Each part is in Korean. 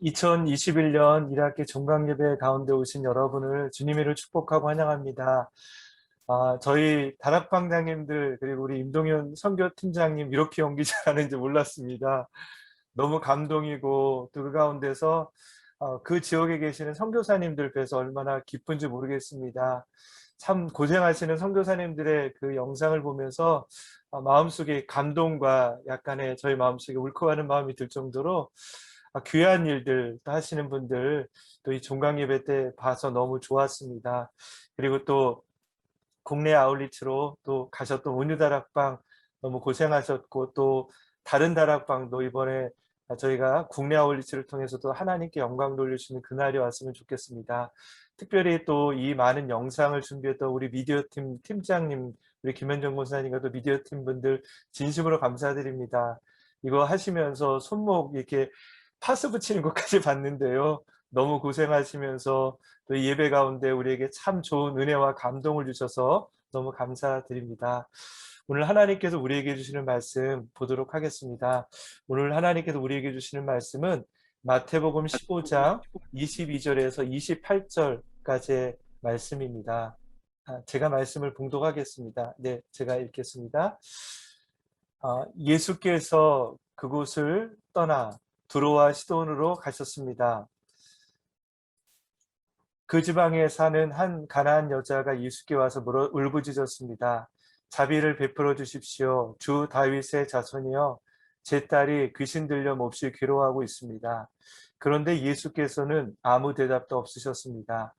2021년 1학기 종강예배 가운데 오신 여러분을 주님의를 축복하고 환영합니다. 저희 다락방장님들 그리고 우리 임동현 선교팀장님 이렇게 연기 잘하는지 몰랐습니다. 너무 감동이고 또 그 가운데서 그 지역에 계시는 선교사님들 뵈서 얼마나 기쁜지 모르겠습니다. 참 고생하시는 선교사님들의 그 영상을 보면서 마음속에 감동과 약간의 저희 마음속에 울컥하는 마음이 들 정도로 귀한 일들 하시는 분들 또 이 종강예배 때 봐서 너무 좋았습니다. 그리고 또 국내 아울리치로 또 가셨던 온유다락방 너무 고생하셨고, 또 다른 다락방도 이번에 저희가 국내 아울리치를 통해서도 하나님께 영광 돌려주시는 그날이 왔으면 좋겠습니다. 특별히 또 이 많은 영상을 준비했던 우리 미디어팀 팀장님, 우리 김현정 권사님과 또 미디어팀 분들 진심으로 감사드립니다. 이거 하시면서 손목 이렇게 파스 붙이는 것까지 봤는데요. 너무 고생하시면서 또 예배 가운데 우리에게 참 좋은 은혜와 감동을 주셔서 너무 감사드립니다. 오늘 하나님께서 우리에게 주시는 말씀 보도록 하겠습니다. 오늘 하나님께서 우리에게 주시는 말씀은 마태복음 15장 22절에서 28절까지의 말씀입니다. 제가 말씀을 봉독하겠습니다. 네, 제가 읽겠습니다. 예수께서 그곳을 떠나 두로와 시돈으로 가셨습니다. 그 지방에 사는 한 가나안 여자가 예수께 와서 울부짖었습니다. 자비를 베풀어 주십시오. 주 다윗의 자손이여, 제 딸이 귀신 들려 몹시 괴로워하고 있습니다. 그런데 예수께서는 아무 대답도 없으셨습니다.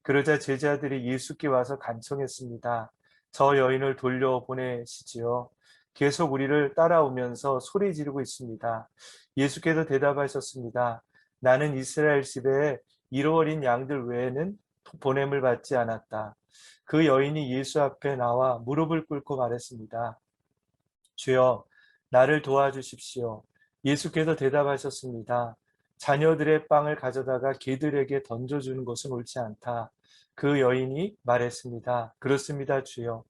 그러자 제자들이 예수께 와서 간청했습니다. 저 여인을 돌려보내시지요. 계속 우리를 따라오면서 소리 지르고 있습니다. 예수께서 대답하셨습니다. 나는 이스라엘 집에 잃어버린 양들 외에는 보냄을 받지 않았다. 그 여인이 예수 앞에 나와 무릎을 꿇고 말했습니다. 주여, 나를 도와주십시오. 예수께서 대답하셨습니다. 자녀들의 빵을 가져다가 개들에게 던져주는 것은 옳지 않다. 그 여인이 말했습니다. 그렇습니다, 주여.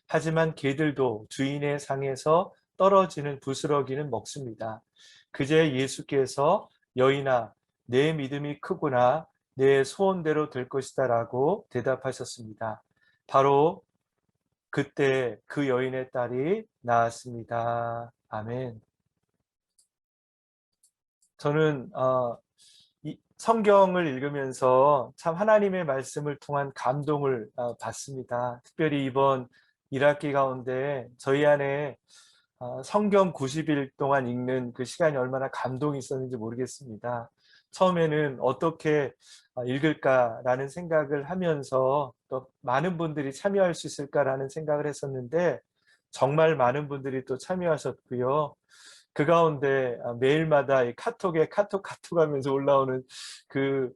하지만 개들도 주인의 상에서 떨어지는 부스러기는 먹습니다. 그제 예수께서 여인아, 내 믿음이 크구나. 내 소원대로 될 것이다 라고 대답하셨습니다. 바로 그때 그 여인의 딸이 나았습니다. 아멘. 저는 이 성경을 읽으면서 참 하나님의 말씀을 통한 감동을 받습니다. 특별히 이번 1학기 가운데 저희 안에 성경 90일 동안 읽는 그 시간이 얼마나 감동이 있었는지 모르겠습니다. 처음에는 어떻게 읽을까라는 생각을 하면서 또 많은 분들이 참여할 수 있을까라는 생각을 했었는데 정말 많은 분들이 또 참여하셨고요. 그 가운데 매일마다 이 카톡에 카톡 하면서 올라오는 그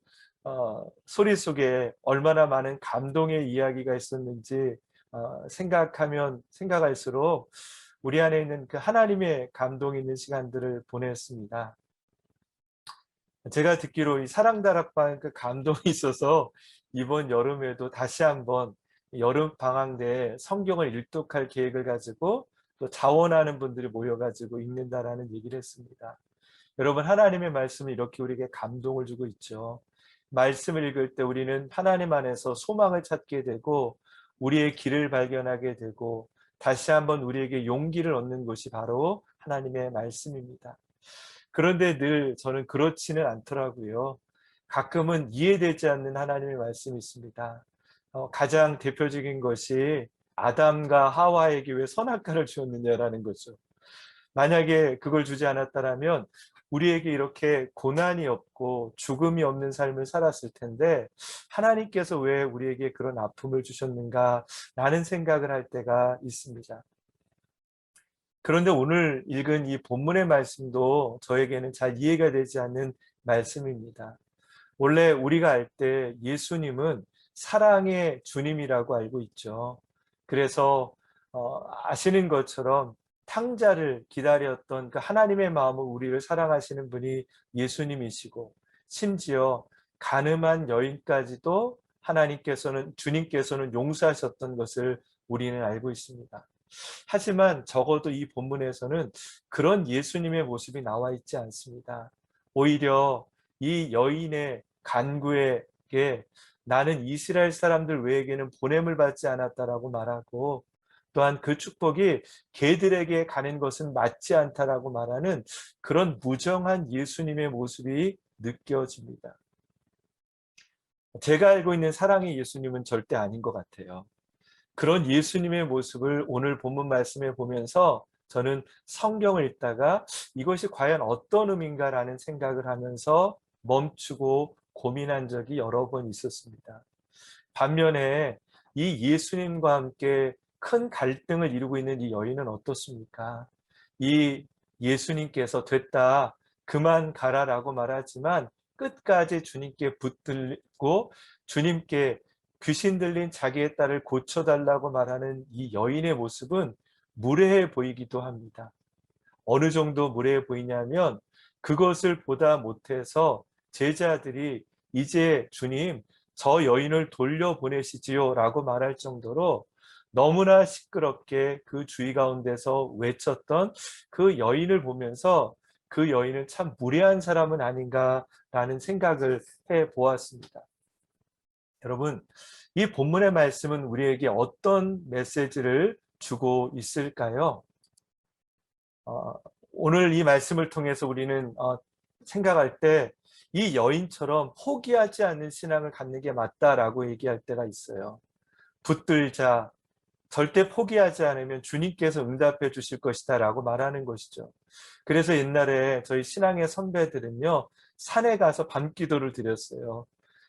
소리 속에 얼마나 많은 감동의 이야기가 있었는지 생각하면 생각할수록 우리 안에 있는 그 하나님의 감동 있는 시간들을 보냈습니다. 제가 듣기로 이 사랑다락방 그 감동이 있어서 이번 여름에도 다시 한번 여름 방학 때 성경을 일독할 계획을 가지고 또 자원하는 분들이 모여가지고 읽는다라는 얘기를 했습니다. 여러분, 하나님의 말씀은 이렇게 우리에게 감동을 주고 있죠. 말씀을 읽을 때 우리는 하나님 안에서 소망을 찾게 되고 우리의 길을 발견하게 되고 다시 한번 우리에게 용기를 얻는 것이 바로 하나님의 말씀입니다. 그런데 늘 저는 그렇지는 않더라고요. 가끔은 이해되지 않는 하나님의 말씀이 있습니다. 가장 대표적인 것이 아담과 하와에게 왜 선악과를 주었느냐라는 거죠. 만약에 그걸 주지 않았다면 우리에게 이렇게 고난이 없고 죽음이 없는 삶을 살았을 텐데 하나님께서 왜 우리에게 그런 아픔을 주셨는가라는 생각을 할 때가 있습니다. 그런데 오늘 읽은 이 본문의 말씀도 저에게는 잘 이해가 되지 않는 말씀입니다. 원래 우리가 알 때 예수님은 사랑의 주님이라고 알고 있죠. 그래서 아시는 것처럼 탕자를 기다렸던 그 하나님의 마음으로 우리를 사랑하시는 분이 예수님이시고 심지어 간음한 여인까지도 주님께서는 용서하셨던 것을 우리는 알고 있습니다. 하지만 적어도 이 본문에서는 그런 예수님의 모습이 나와 있지 않습니다. 오히려 이 여인의 간구에게 나는 이스라엘 사람들 외에게는 보냄을 받지 않았다라고 말하고, 또한 그 축복이 개들에게 가는 것은 맞지 않다라고 말하는 그런 무정한 예수님의 모습이 느껴집니다. 제가 알고 있는 사랑의 예수님은 절대 아닌 것 같아요. 그런 예수님의 모습을 오늘 본문 말씀에 보면서 저는 성경을 읽다가 이것이 과연 어떤 의미인가라는 생각을 하면서 멈추고 고민한 적이 여러 번 있었습니다. 반면에 이 예수님과 함께 큰 갈등을 이루고 있는 이 여인은 어떻습니까? 이 예수님께서 됐다, 그만 가라라고 말하지만 끝까지 주님께 붙들고 주님께 귀신 들린 자기의 딸을 고쳐달라고 말하는 이 여인의 모습은 무례해 보이기도 합니다. 어느 정도 무례해 보이냐면 그것을 보다 못해서 제자들이 이제 주님 저 여인을 돌려보내시지요 라고 말할 정도로 너무나 시끄럽게 그 주위 가운데서 외쳤던 그 여인을 보면서 그 여인은 참 무례한 사람은 아닌가라는 생각을 해 보았습니다. 여러분, 이 본문의 말씀은 우리에게 어떤 메시지를 주고 있을까요? 어, 오늘 이 말씀을 통해서 우리는 생각할 때 이 여인처럼 포기하지 않는 신앙을 갖는 게 맞다라고 얘기할 때가 있어요. 붙들자, 절대 포기하지 않으면 주님께서 응답해 주실 것이다 라고 말하는 것이죠. 그래서 옛날에 저희 신앙의 선배들은요, 산에 가서 밤기도를 드렸어요.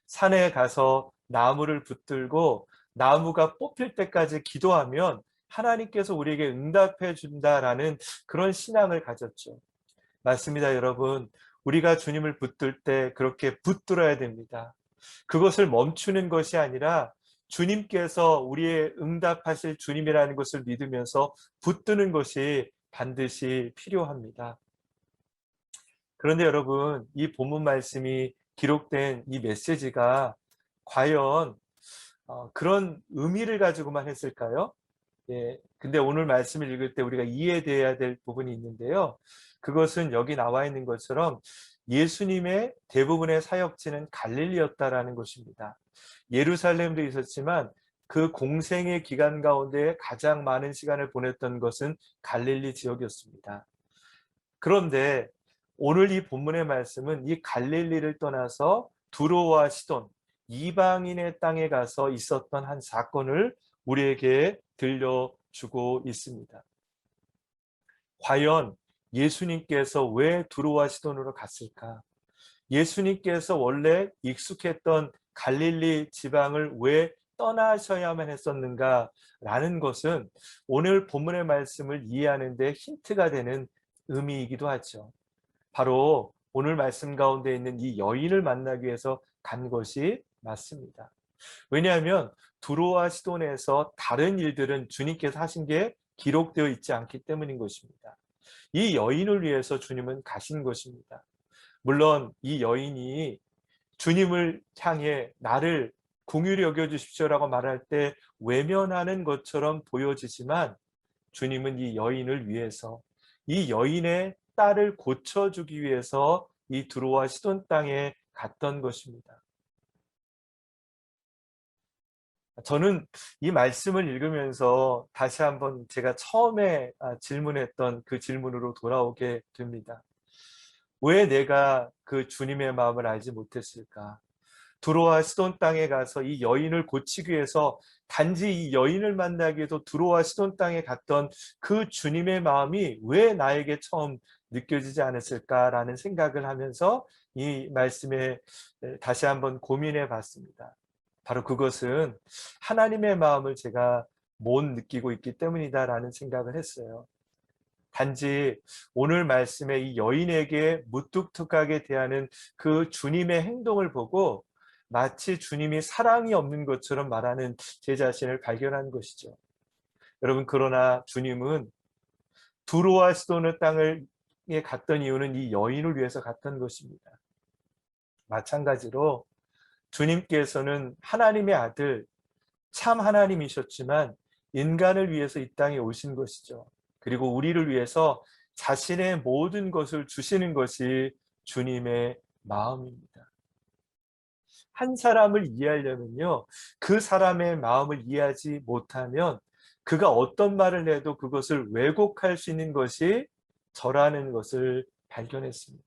산에 가서 나무를 붙들고 나무가 뽑힐 때까지 기도하면 하나님께서 우리에게 응답해 준다라는 그런 신앙을 가졌죠. 맞습니다, 여러분. 우리가 주님을 붙들 때 그렇게 붙들어야 됩니다. 그것을 멈추는 것이 아니라 주님께서 우리의 응답하실 주님이라는 것을 믿으면서 붙드는 것이 반드시 필요합니다. 그런데 여러분, 이 본문 말씀이 기록된 이 메시지가 과연 그런 의미를 가지고만 했을까요? 예, 근데 오늘 말씀을 읽을 때 우리가 이해돼야 될 부분이 있는데요. 그것은 여기 나와 있는 것처럼 예수님의 대부분의 사역지는 갈릴리였다라는 것입니다. 예루살렘도 있었지만 그 공생의 기간 가운데 가장 많은 시간을 보냈던 것은 갈릴리 지역이었습니다. 그런데 오늘 이 본문의 말씀은 이 갈릴리를 떠나서 두로와 시돈, 이방인의 땅에 가서 있었던 한 사건을 우리에게 들려주고 있습니다. 과연 예수님께서 왜 두로와 시돈으로 갔을까? 예수님께서 원래 익숙했던 갈릴리 지방을 왜 떠나셔야만 했었는가? 라는 것은 오늘 본문의 말씀을 이해하는 데 힌트가 되는 의미이기도 하죠. 바로 오늘 말씀 가운데 있는 이 여인을 만나기 위해서 간 것이 맞습니다. 왜냐하면 두로와 시돈에서 다른 일들은 주님께서 하신 게 기록되어 있지 않기 때문인 것입니다. 이 여인을 위해서 주님은 가신 것입니다. 물론 이 여인이 주님을 향해 나를 긍휼히 여겨주십시오라고 말할 때 외면하는 것처럼 보여지지만 주님은 이 여인을 위해서 이 여인의 딸을 고쳐주기 위해서 이 두로와 시돈 땅에 갔던 것입니다. 저는 이 말씀을 읽으면서 다시 한번 제가 처음에 질문했던 그 질문으로 돌아오게 됩니다. 왜 내가 그 주님의 마음을 알지 못했을까? 두로와 시돈 땅에 가서 이 여인을 고치기 위해서 단지 이 여인을 만나기 위해서 두로와 시돈 땅에 갔던 그 주님의 마음이 왜 나에게 처음 느껴지지 않았을까라는 생각을 하면서 이 말씀에 다시 한번 고민해 봤습니다. 바로 그것은 하나님의 마음을 제가 못 느끼고 있기 때문이다라는 생각을 했어요. 단지 오늘 말씀에 이 여인에게 무뚝뚝하게 대하는 그 주님의 행동을 보고 마치 주님이 사랑이 없는 것처럼 말하는 제 자신을 발견한 것이죠. 여러분, 그러나 주님은 두로와 시돈의 땅에 갔던 이유는 이 여인을 위해서 갔던 것입니다. 마찬가지로 주님께서는 하나님의 아들, 참 하나님이셨지만 인간을 위해서 이 땅에 오신 것이죠. 그리고 우리를 위해서 자신의 모든 것을 주시는 것이 주님의 마음입니다. 한 사람을 이해하려면요, 그 사람의 마음을 이해하지 못하면 그가 어떤 말을 해도 그것을 왜곡할 수 있는 것이 저라는 것을 발견했습니다.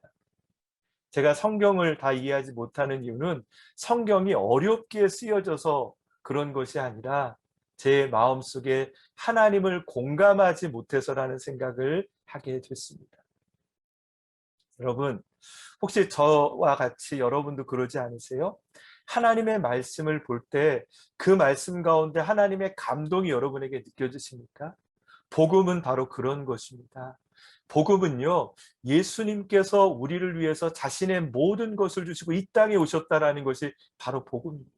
제가 성경을 다 이해하지 못하는 이유는 성경이 어렵게 쓰여져서 그런 것이 아니라 제 마음속에 하나님을 공감하지 못해서라는 생각을 하게 됐습니다. 여러분, 혹시 저와 같이 여러분도 그러지 않으세요? 하나님의 말씀을 볼 때 그 말씀 가운데 하나님의 감동이 여러분에게 느껴지십니까? 복음은 바로 그런 것입니다. 복음은요, 예수님께서 우리를 위해서 자신의 모든 것을 주시고 이 땅에 오셨다라는 것이 바로 복음입니다.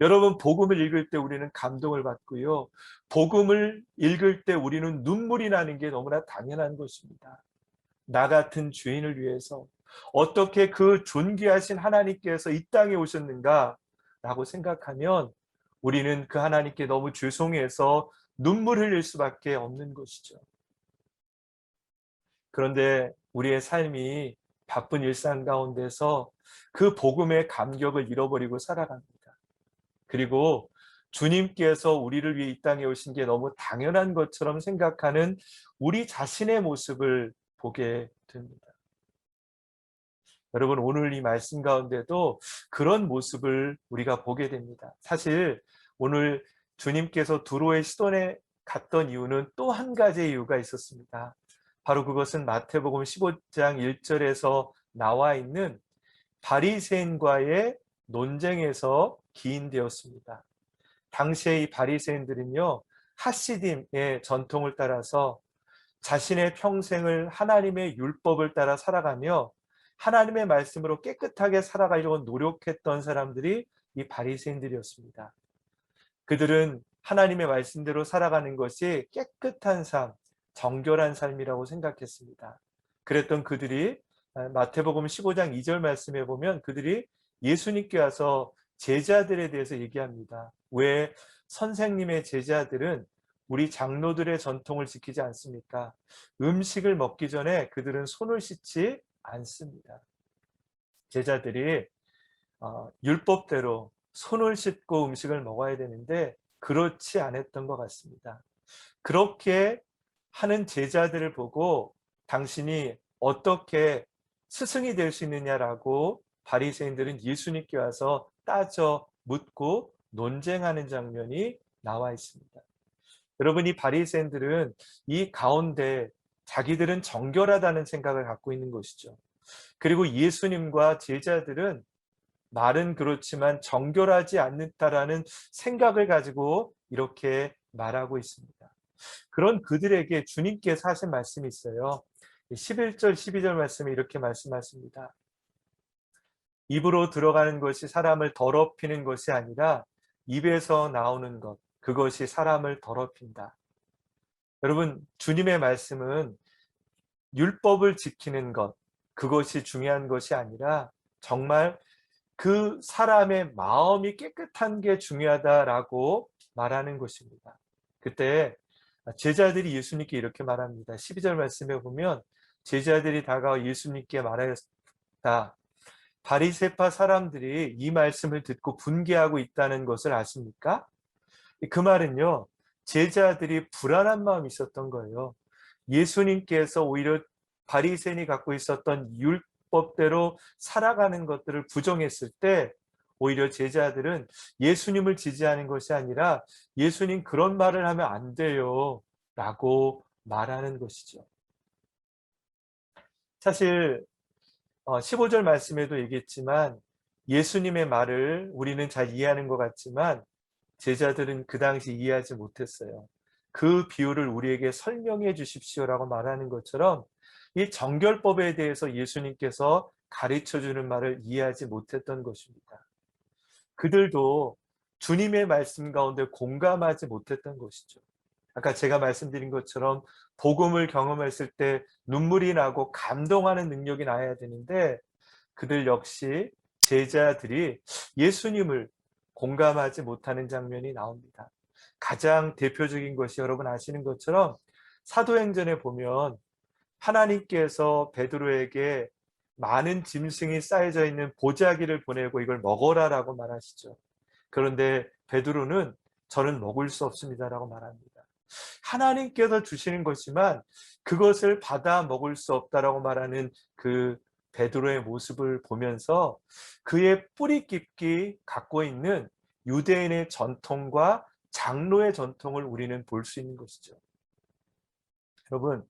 여러분, 복음을 읽을 때 우리는 감동을 받고요. 복음을 읽을 때 우리는 눈물이 나는 게 너무나 당연한 것입니다. 나 같은 죄인을 위해서 어떻게 그 존귀하신 하나님께서 이 땅에 오셨는가라고 생각하면 우리는 그 하나님께 너무 죄송해서 눈물 흘릴 수밖에 없는 것이죠. 그런데 우리의 삶이 바쁜 일상 가운데서 그 복음의 감격을 잃어버리고 살아갑니다. 그리고 주님께서 우리를 위해 이 땅에 오신 게 너무 당연한 것처럼 생각하는 우리 자신의 모습을 보게 됩니다. 여러분, 오늘 이 말씀 가운데도 그런 모습을 우리가 보게 됩니다. 사실 오늘 주님께서 두로의 시돈에 갔던 이유는 또 한 가지의 이유가 있었습니다. 바로 그것은 마태복음 15장 1절에서 나와 있는 바리새인과의 논쟁에서 기인되었습니다. 당시의 이 바리새인들은요, 하시딤의 전통을 따라서 자신의 평생을 하나님의 율법을 따라 살아가며 하나님의 말씀으로 깨끗하게 살아가려고 노력했던 사람들이 이 바리새인들이었습니다. 그들은 하나님의 말씀대로 살아가는 것이 깨끗한 삶, 정결한 삶이라고 생각했습니다. 그랬던 그들이 마태복음 15장 2절 말씀에 보면 그들이 예수님께 와서 제자들에 대해서 얘기합니다. 왜 선생님의 제자들은 우리 장로들의 전통을 지키지 않습니까? 음식을 먹기 전에 그들은 손을 씻지 않습니다. 제자들이 율법대로 손을 씻고 음식을 먹어야 되는데 그렇지 않았던 것 같습니다. 그렇게 하는 제자들을 보고 당신이 어떻게 스승이 될 수 있느냐라고 바리새인들은 예수님께 와서 따져 묻고 논쟁하는 장면이 나와 있습니다. 여러분, 이 바리새인들은 이 가운데 자기들은 정결하다는 생각을 갖고 있는 것이죠. 그리고 예수님과 제자들은 말은 그렇지만 정결하지 않다라는 생각을 가지고 이렇게 말하고 있습니다. 그런 그들에게 주님께서 하신 말씀이 있어요. 11절, 12절 말씀에 이렇게 말씀하십니다. 입으로 들어가는 것이 사람을 더럽히는 것이 아니라 입에서 나오는 것, 그것이 사람을 더럽힌다. 여러분, 주님의 말씀은 율법을 지키는 것, 그것이 중요한 것이 아니라 정말 그 사람의 마음이 깨끗한 게 중요하다라고 말하는 것입니다. 그때 제자들이 예수님께 이렇게 말합니다. 12절 말씀에 보면 제자들이 다가와 예수님께 말하였다. 바리새파 사람들이 이 말씀을 듣고 분개하고 있다는 것을 아십니까? 그 말은요, 제자들이 불안한 마음이 있었던 거예요. 예수님께서 오히려 바리새인이 갖고 있었던 율법대로 살아가는 것들을 부정했을 때 오히려 제자들은 예수님을 지지하는 것이 아니라 예수님 그런 말을 하면 안 돼요 라고 말하는 것이죠. 사실 15절 말씀에도 얘기했지만 예수님의 말을 우리는 잘 이해하는 것 같지만 제자들은 그 당시 이해하지 못했어요. 그 비유를 우리에게 설명해 주십시오라고 말하는 것처럼 이 정결법에 대해서 예수님께서 가르쳐 주는 말을 이해하지 못했던 것입니다. 그들도 주님의 말씀 가운데 공감하지 못했던 것이죠. 아까 제가 말씀드린 것처럼 복음을 경험했을 때 눈물이 나고 감동하는 능력이 나야 되는데 그들 역시 제자들이 예수님을 공감하지 못하는 장면이 나옵니다. 가장 대표적인 것이 여러분 아시는 것처럼 사도행전에 보면 하나님께서 베드로에게 많은 짐승이 쌓여져 있는 보자기를 보내고 이걸 먹어라라고 말하시죠. 그런데 베드로는 저는 먹을 수 없습니다라고 말합니다. 하나님께서 주시는 것이지만 그것을 받아 먹을 수 없다라고 말하는 그 베드로의 모습을 보면서 그의 뿌리 깊이 갖고 있는 유대인의 전통과 장로의 전통을 우리는 볼 수 있는 것이죠. 여러분,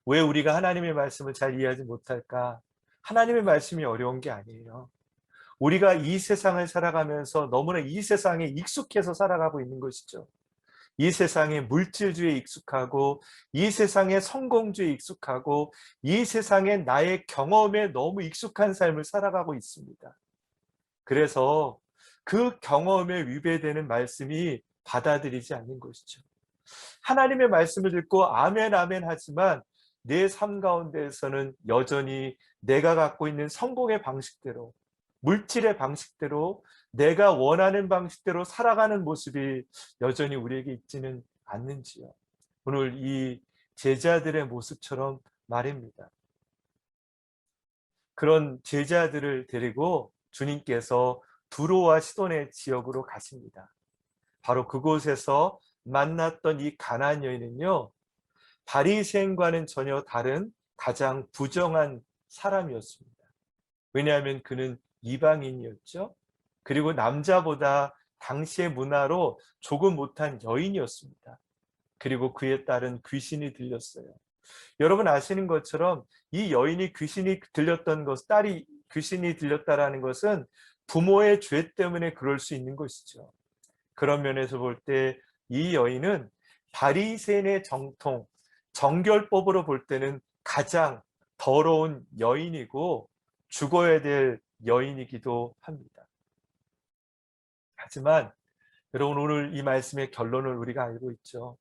왜 우리가 하나님의 말씀을 잘 이해하지 못할까? 하나님의 말씀이 어려운 게 아니에요. 우리가 이 세상을 살아가면서 너무나 이 세상에 익숙해서 살아가고 있는 것이죠. 이 세상의 물질주의에 익숙하고, 이 세상의 성공주의에 익숙하고, 이 세상의 나의 경험에 너무 익숙한 삶을 살아가고 있습니다. 그래서 그 경험에 위배되는 말씀이 받아들이지 않는 것이죠. 하나님의 말씀을 듣고 아멘 아멘 하지만 내 삶 가운데에서는 여전히 내가 갖고 있는 성공의 방식대로, 물질의 방식대로, 내가 원하는 방식대로 살아가는 모습이 여전히 우리에게 있지는 않는지요. 오늘 이 제자들의 모습처럼 말입니다. 그런 제자들을 데리고 주님께서 두로와 시돈의 지역으로 가십니다. 바로 그곳에서 만났던 이 가나안 여인은요, 바리새인과는 전혀 다른 가장 부정한 사람이었습니다. 왜냐하면 그는 이방인이었죠. 그리고 남자보다 당시의 문화로 조금 못한 여인이었습니다. 그리고 그에 따른 귀신이 들렸어요. 여러분 아시는 것처럼 이 여인이 귀신이 들렸던 것, 딸이 귀신이 들렸다라는 것은 부모의 죄 때문에 그럴 수 있는 것이죠. 그런 면에서 볼 때 이 여인은 바리새인의 정통, 정결법으로 볼 때는 가장 더러운 여인이고 죽어야 될 여인이기도 합니다. 하지만 여러분 오늘 이 말씀의 결론을 우리가 알고 있죠.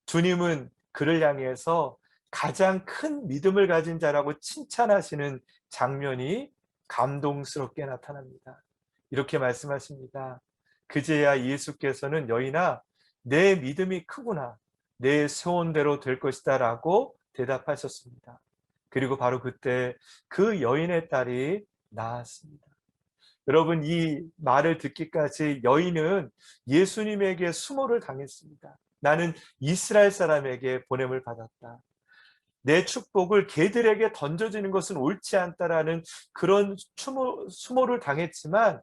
주님은 그를 향해서 가장 큰 믿음을 가진 자라고 칭찬하시는 장면이 감동스럽게 나타납니다. 이렇게 말씀하십니다. 그제야 예수께서는 여인아, 내 믿음이 크구나. 내 소원대로 될 것이다 라고 대답하셨습니다. 그리고 바로 그때 그 여인의 딸이 나았습니다. 여러분 이 말을 듣기까지 여인은 예수님에게 수모를 당했습니다. 나는 이스라엘 사람에게 보냄을 받았다. 내 축복을 개들에게 던져지는 것은 옳지 않다라는 그런 수모를 당했지만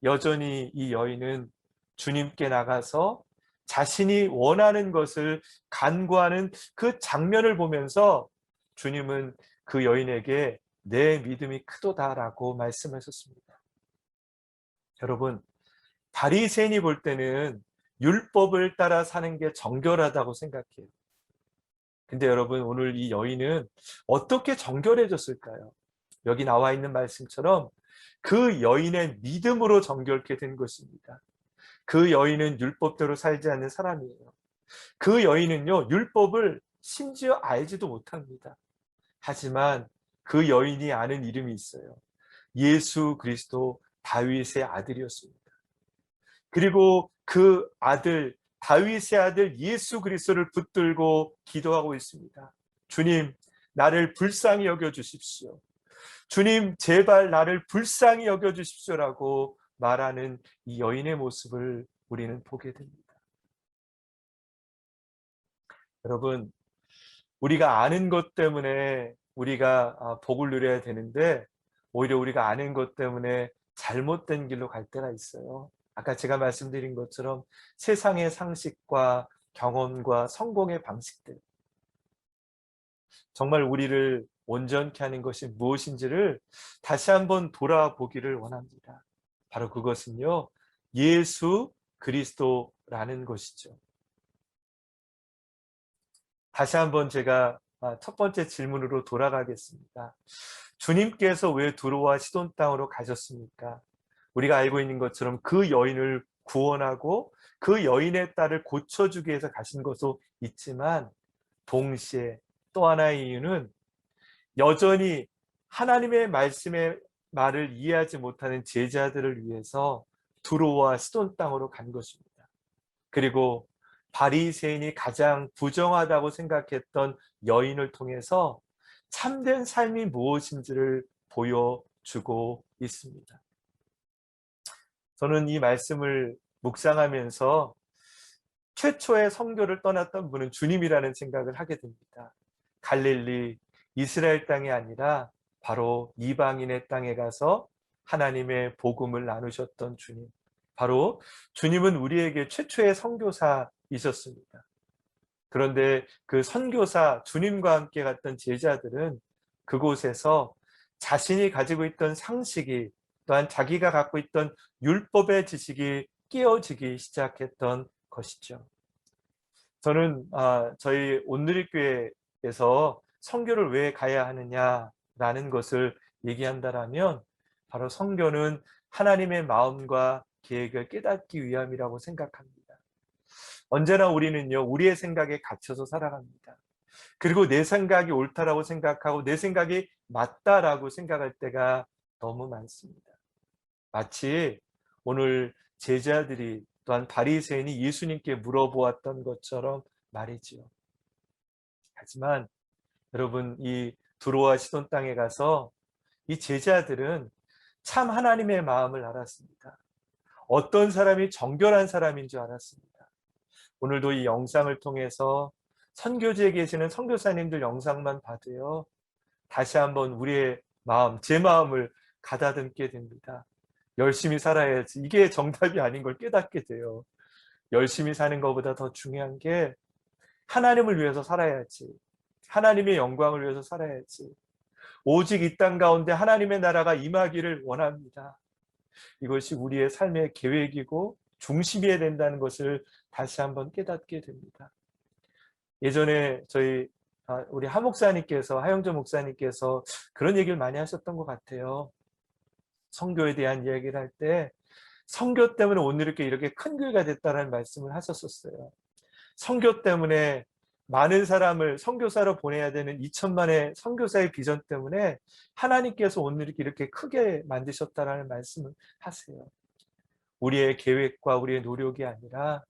여전히 이 여인은 주님께 나가서 자신이 원하는 것을 간구하는 그 장면을 보면서 주님은 그 여인에게 내 믿음이 크도다라고 말씀하셨습니다. 여러분, 바리새인이 볼 때는 율법을 따라 사는 게 정결하다고 생각해요. 근데 여러분 오늘 이 여인은 어떻게 정결해졌을까요? 여기 나와 있는 말씀처럼 그 여인의 믿음으로 정결케 된 것입니다. 그 여인은 율법대로 살지 않는 사람이에요. 그 여인은요, 율법을 심지어 알지도 못합니다. 하지만 그 여인이 아는 이름이 있어요. 예수 그리스도 다윗의 아들이었습니다. 그리고 그 아들, 다윗의 아들 예수 그리스도를 붙들고 기도하고 있습니다. 주님, 나를 불쌍히 여겨 주십시오. 주님, 제발 나를 불쌍히 여겨 주십시오라고 말하는 이 여인의 모습을 우리는 보게 됩니다. 여러분, 우리가 아는 것 때문에 우리가 복을 누려야 되는데 오히려 우리가 아는 것 때문에 잘못된 길로 갈 때가 있어요. 아까 제가 말씀드린 것처럼 세상의 상식과 경험과 성공의 방식들, 정말 우리를 온전케 하는 것이 무엇인지를 다시 한번 돌아보기를 원합니다. 바로 그것은요, 예수 그리스도라는 것이죠. 다시 한번 제가 첫 번째 질문으로 돌아가겠습니다. 주님께서 왜 두로와 시돈 땅으로 가셨습니까? 우리가 알고 있는 것처럼 그 여인을 구원하고 그 여인의 딸을 고쳐주기 위해서 가신 것도 있지만 동시에 또 하나의 이유는 여전히 하나님의 말씀의 말을 이해하지 못하는 제자들을 위해서 두로와 시돈 땅으로 간 것입니다. 그리고 바리새인이 가장 부정하다고 생각했던 여인을 통해서 참된 삶이 무엇인지를 보여주고 있습니다. 저는 이 말씀을 묵상하면서 최초의 선교를 떠났던 분은 주님이라는 생각을 하게 됩니다. 갈릴리, 이스라엘 땅이 아니라 바로 이방인의 땅에 가서 하나님의 복음을 나누셨던 주님. 바로 주님은 우리에게 최초의 선교사이셨습니다. 그런데 그 선교사 주님과 함께 갔던 제자들은 그곳에서 자신이 가지고 있던 상식이 또한 자기가 갖고 있던 율법의 지식이 깨어지기 시작했던 것이죠. 저는 저희 온누리교회에서 선교를 왜 가야 하느냐라는 것을 얘기한다라면 바로 선교는 하나님의 마음과 계획을 깨닫기 위함이라고 생각합니다. 언제나 우리는요, 우리의 생각에 갇혀서 살아갑니다. 그리고 내 생각이 옳다라고 생각하고 내 생각이 맞다라고 생각할 때가 너무 많습니다. 마치 오늘 제자들이 또한 바리새인이 예수님께 물어보았던 것처럼 말이지요. 하지만 여러분, 이 두로와 시돈 땅에 가서 이 제자들은 참 하나님의 마음을 알았습니다. 어떤 사람이 정결한 사람인 줄 알았습니다. 오늘도 이 영상을 통해서 선교지에 계시는 선교사님들 영상만 봐도요, 다시 한번 우리의 마음, 제 마음을 가다듬게 됩니다. 열심히 살아야지. 이게 정답이 아닌 걸 깨닫게 돼요. 열심히 사는 것보다 더 중요한 게 하나님을 위해서 살아야지. 하나님의 영광을 위해서 살아야지. 오직 이 땅 가운데 하나님의 나라가 임하기를 원합니다. 이것이 우리의 삶의 계획이고 중심이어야 된다는 것을 다시 한번 깨닫게 됩니다. 예전에 우리 하영조 목사님께서 그런 얘기를 많이 하셨던 것 같아요. 선교에 대한 이야기를 할 때 선교 때문에 오늘 이렇게 큰 교회가 됐다는 말씀을 하셨었어요. 선교 때문에 많은 사람을 선교사로 보내야 되는 2천만의 선교사의 비전 때문에 하나님께서 오늘 이렇게 크게 만드셨다라는 말씀을 하세요. 우리의 계획과 우리의 노력이 아니라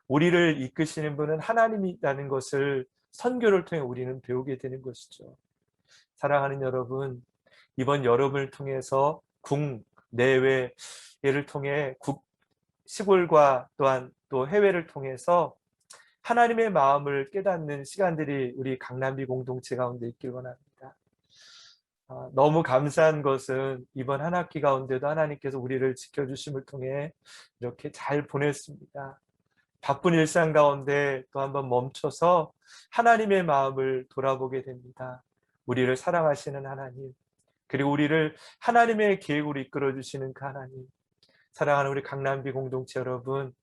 우리를 이끄시는 분은 하나님이라는 것을 선교를 통해 우리는 배우게 되는 것이죠. 사랑하는 여러분, 이번 여름을 통해서 국내외를 통해 시골과 또한 또 해외를 통해서 하나님의 마음을 깨닫는 시간들이 우리 강남비 공동체 가운데 있길 원합니다. 너무 감사한 것은 이번 한 학기 가운데도 하나님께서 우리를 지켜주심을 통해 이렇게 잘 보냈습니다. 바쁜 일상 가운데 또 한번 멈춰서 하나님의 마음을 돌아보게 됩니다. 우리를 사랑하시는 하나님, 그리고 우리를 하나님의 계획으로 이끌어주시는 그 하나님. 사랑하는 우리 강남비 공동체 여러분,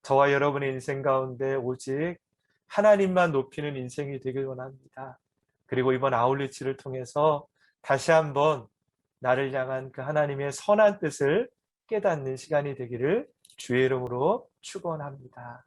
저와 여러분의 인생 가운데 오직 하나님만 높이는 인생이 되길 원합니다. 그리고 이번 아울리치를 통해서 다시 한번 나를 향한 그 하나님의 선한 뜻을 깨닫는 시간이 되기를 주의 이름으로 축원합니다.